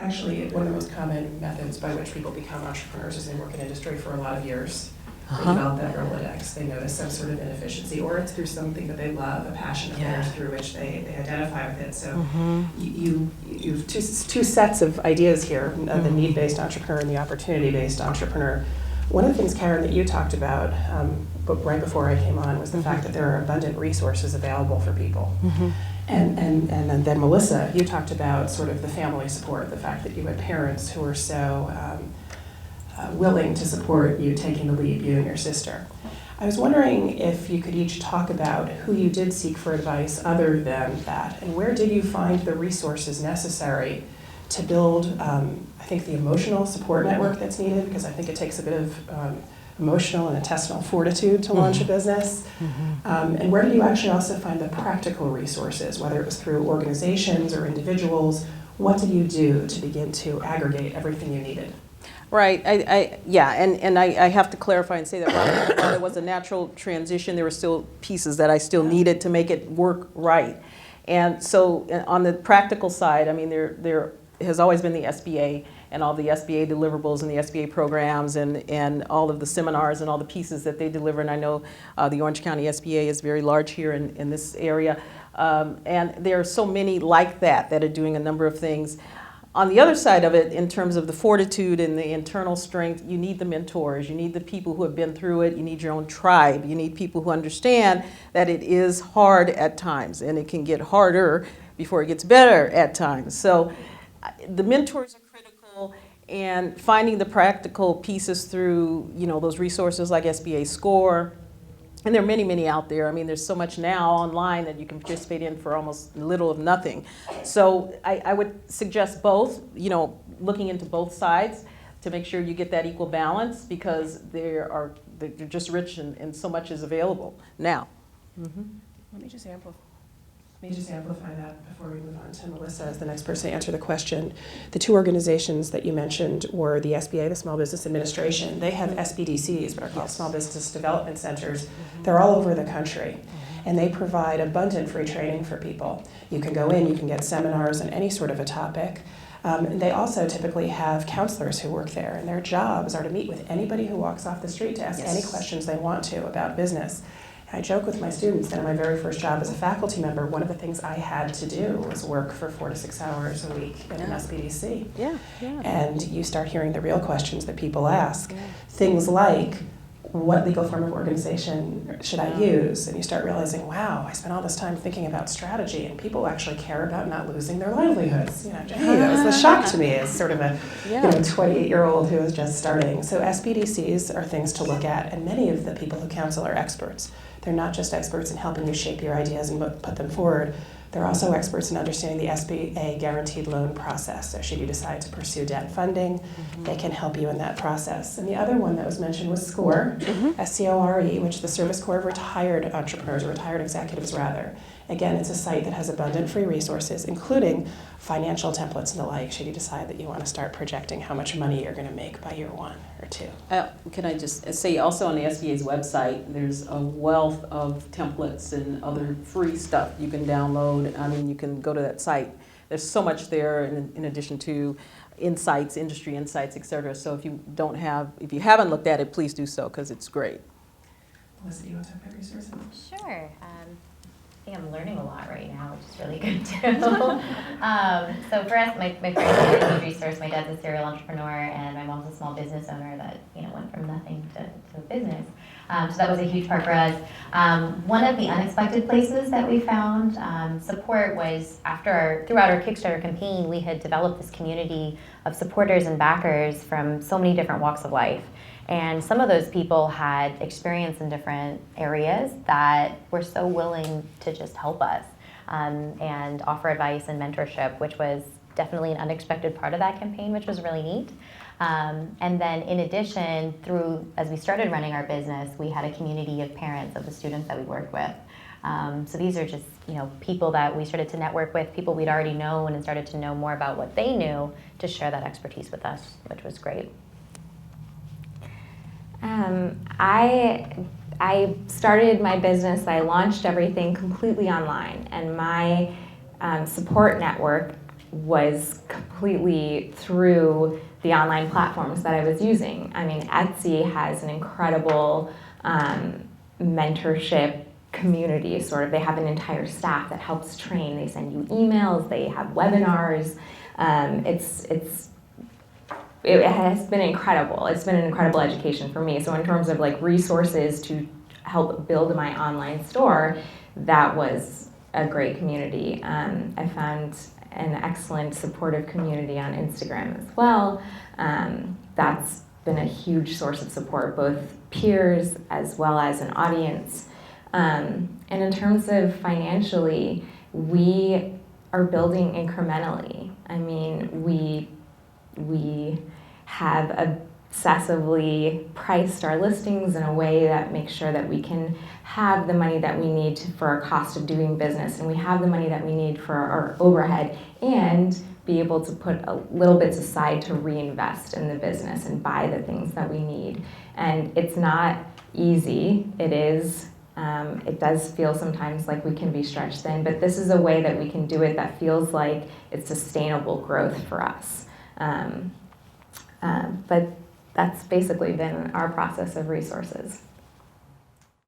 Actually, one of the most common methods by which people become entrepreneurs is they work in industry for a lot of years. They develop that Rolodex, they notice some sort of inefficiency, or it's through something that they love, a passion of theirs through which they identify with it. So you've two sets of ideas here, the need-based entrepreneur and the opportunity-based entrepreneur. One of the things, Karen, that you talked about but right before I came on was the fact that there are abundant resources available for people. And then Melissa, you talked about sort of the family support, the fact that you had parents who were so willing to support you taking the leap, you and your sister. I was wondering if you could each talk about who you did seek for advice other than that, and where did you find the resources necessary to build, I think, the emotional support network that's needed, because I think it takes a bit of emotional and intestinal fortitude to launch a business. And where did you actually also find the practical resources, whether it was through organizations or individuals? What did you do to begin to aggregate everything you needed? Right, I have to clarify and say that while it was a natural transition, there were still pieces that I still needed to make it work right. And so on the practical side, I mean, there has always been the SBA and all the SBA deliverables and the SBA programs and all of the seminars and all the pieces that they deliver. And I know the Orange County SBA is very large here in this area. And there are so many like that are doing a number of things. On the other side of it, in terms of the fortitude and the internal strength, you need the mentors, you need the people who have been through it, you need your own tribe, you need people who understand that it is hard at times and it can get harder before it gets better at times. So the mentors are critical, and finding the practical pieces through, you know, those resources like SBA Score. And there are many, many out there. I mean, there's so much now online that you can participate in for almost little of nothing. So I would suggest both, you know, looking into both sides to make sure you get that equal balance, because they're just rich and so much is available now. Let me just amplify that before we move on to Melissa as the next person to answer the question. The two organizations that you mentioned were the SBA, the Small Business Administration. They have SBDCs, what are called Small Business Development Centers. They're all over the country, and they provide abundant free training for people. You can go in, you can get seminars on any sort of a topic. They also typically have counselors who work there, and their jobs are to meet with anybody who walks off the street to ask any questions they want to about business. I joke with my students that in my very first job as a faculty member, one of the things I had to do was work for 4 to 6 hours a week in an SBDC. And you start hearing the real questions that people ask. Things like, what legal form of organization should I use? And you start realizing, wow, I spent all this time thinking about strategy, and people actually care about not losing their livelihoods. You know, hey, that was a shock to me as sort of a 28-year-old who was just starting. So SBDCs are things to look at, and many of the people who counsel are experts. They're not just experts in helping you shape your ideas and put them forward. They're also experts in understanding the SBA guaranteed loan process. So should you decide to pursue debt funding, they can help you in that process. And the other one that was mentioned was SCORE, S-C-O-R-E, which is the Service Corps of Retired Entrepreneurs, or Retired Executives rather. Again, it's a site that has abundant free resources, including financial templates and the like, should you decide that you want to start projecting how much money you're going to make by year 1 or 2. Can I just say, also on the SBA's website, there's a wealth of templates and other free stuff you can download. I mean, you can go to that site. There's so much there in addition to insights, industry insights, et cetera. So if you haven't looked at it, please do so, because it's great. Melissa, you want to talk about resources? Sure. I think I'm learning a lot right now, which is really good too. So for us, my parents are a huge resource. My dad's a serial entrepreneur, and my mom's a small business owner that went from nothing to a business. So that was a huge part for us. One of the unexpected places that we found support was throughout our Kickstarter campaign, we had developed this community of supporters and backers from so many different walks of life. And some of those people had experience in different areas that were so willing to just help us and offer advice and mentorship, which was definitely an unexpected part of that campaign, which was really neat. And then in addition, as we started running our business, we had a community of parents of the students that we worked with. So these are just people that we started to network with, people we'd already known, and started to know more about what they knew to share that expertise with us, which was great. I started my business, I launched everything completely online, and my support network was completely through the online platforms that I was using. I mean, Etsy has an incredible mentorship community, sort of. They have an entire staff that helps train. They send you emails, they have webinars. It has been incredible. It's been an incredible education for me. So in terms of like resources to help build my online store, that was a great community. I found an excellent supportive community on Instagram as well. That's been a huge source of support, both peers as well as an audience. And in terms of financially, we are building incrementally. I mean, we have obsessively priced our listings in a way that makes sure that we can have the money that we need for our cost of doing business, and we have the money that we need for our overhead, and be able to put a little bits aside to reinvest in the business and buy the things that we need. And it's not easy. It is. It does feel sometimes like we can be stretched thin, but this is a way that we can do it that feels like it's sustainable growth for us. But that's basically been our process of resources.